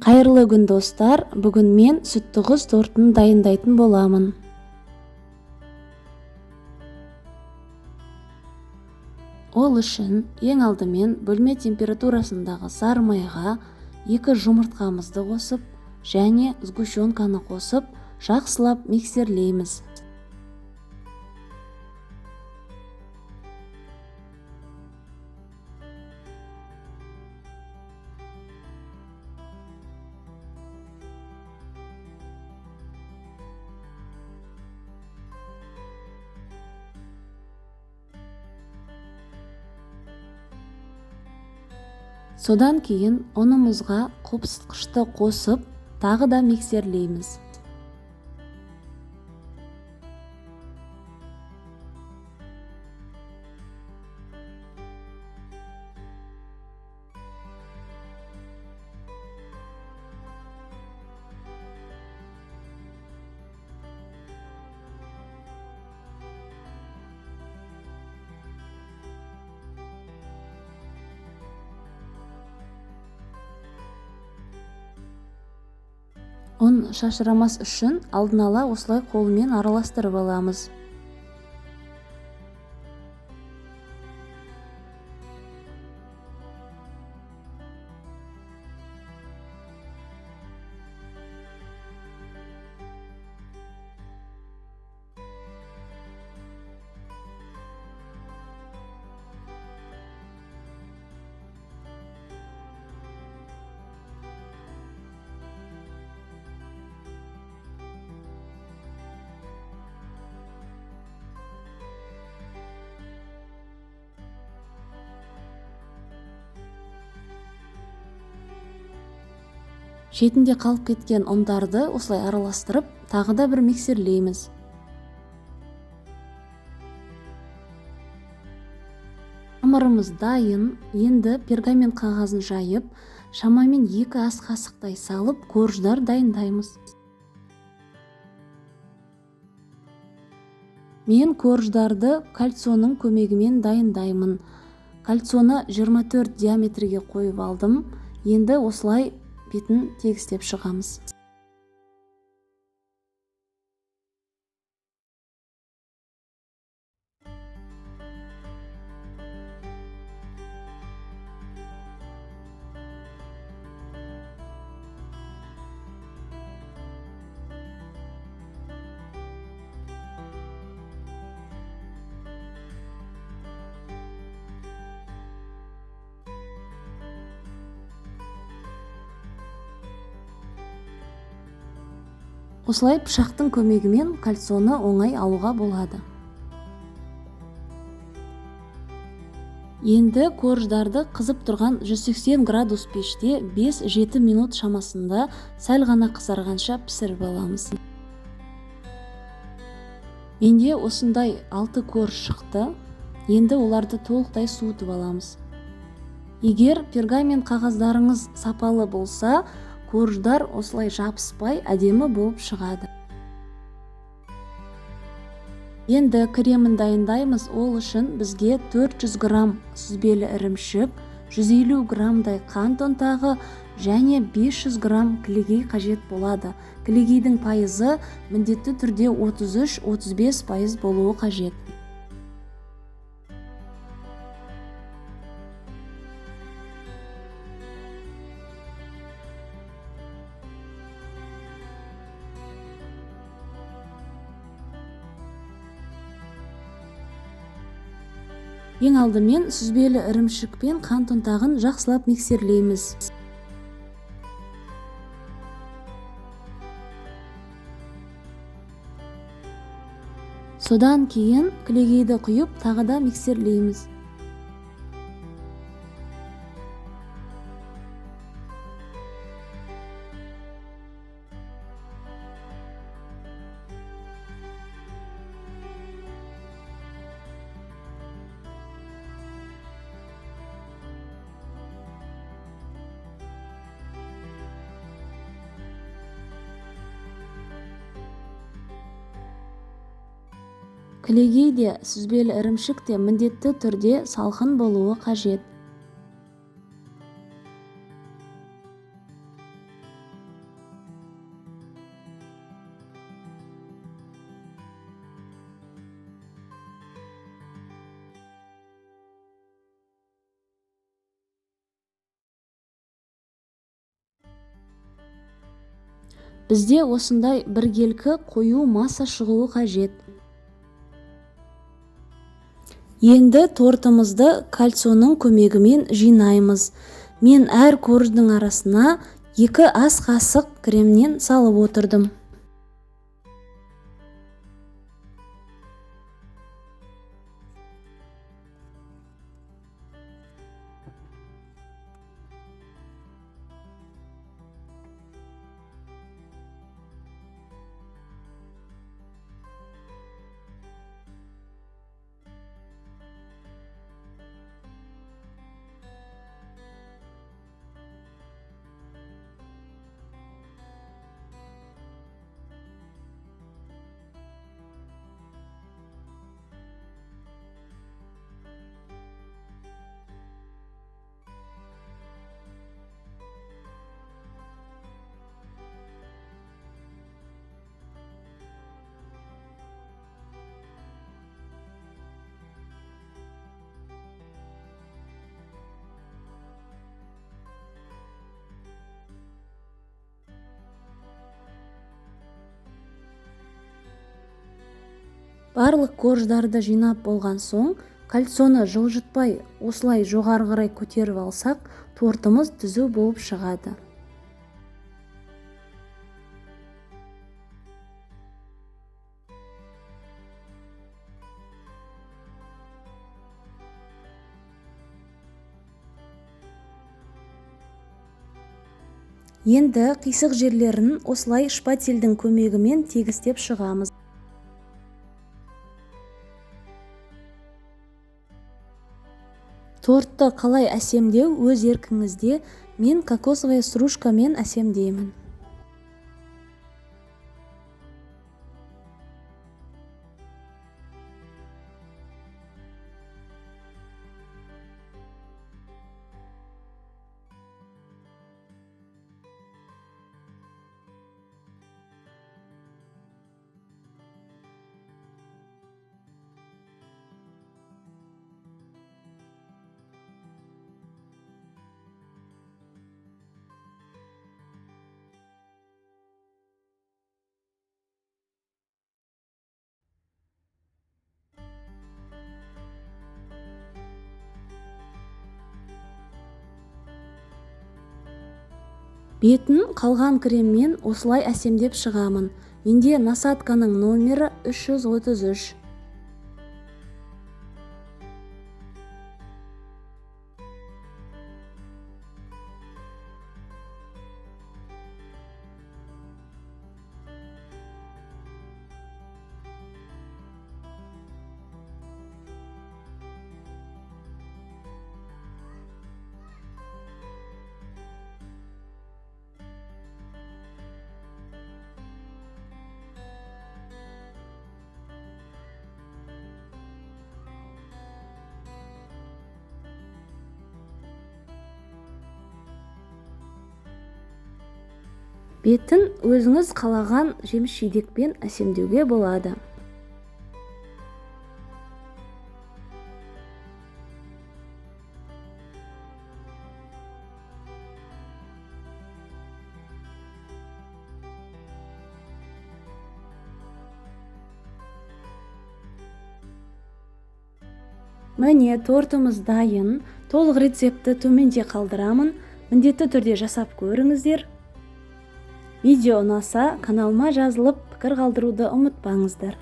Қайырлы күн достар, бүгін мен сүтті құс тортын дайындайтын боламын. Ол үшін ең алдымен бөлме температурасындағы сары майға 2 жұмыртқамызды қосып және сгущенканы қосып жақсылап миксерлейміз. Содан кейін ұнымызға қопсытқышты қосып, тағы да миксерлейміз. Ұн шашырамас үшін алдын ала осылай қолмен араластырып аламыз. Шетінде қалып кеткен ұндарды осылай араластырып, тағы да бір миксерлейміз. Қамырымыз дайын. Енді пергамент қағазын жайып, шамамен 2 ас қасықтай салып, корждар дайындаймыз. Мен корждарды кольцоның көмегімен дайындаймын. Кольцоны 24 диаметрге қойып алдым. Енді осылай бетін тегістеп шығамыз. Осылай пышақтың көмегімен кольцоны оңай алуға болады. Енді корждарды қызып тұрған 180 градус пеште 5-7 минут шамасында сәл ғана қызарғанша пісіріп аламыз. Менде осындай 6 корж шықты. Енді оларды толықтай суытып аламыз. Егер пергамент қағаздарыңыз сапалы болса, корждар осылай жабыспай әдемі болып шығады. Енді кремін дайындаймыз. Ол үшін бізге 400 грамм сүзбелі ірімшік, 150 граммдай қант ұнтағы және 500 грамм кілегей қажет болады. Кілегейдің пайызы міндетті түрде 33-35% болуы қажет. Ең алдымен сүзбелі ірімшік пен қант ұнтағын жақсылап миксерлейміз. Содан кейін кілегейді құйып, тағы да миксерлейміз. Кілегей де, сүзбелі ірімшік те міндетті түрде салқын болуы қажет. Бізде осындай біркелкі қою масса шығуы қажет. Енді тортымызды кальцоның көмегімен жинаймыз. Мен әр корждың арасына 2 ас қасық кремнен салып отырдым. Барлық корждарды жинап болған соң, кальцоны жылжытпай осылай жоғары қарай көтеріп алсақ, тортымыз түзу болып шығады. Енді қисық жерлерін осылай шпательдің көмегімен тегістеп шығамыз. Тортты қалай әсемдеу өз еркіңізде, мен кокосовая стружкамен әсемдеймін. Бетін қалған креммен осылай әсемдеп шығамын. Менде насадканың номері 333. Бетін өзіңіз қалаған жеміс-жидекпен әсемдеуге болады. Міне, тортымыз дайын. Толық рецепті төменде қалдырамын. Міндетті түрде жасап көріңіздер. Видео ұнаса, каналыма жазылып, пікір қалдыруды ұмытпаңыздар.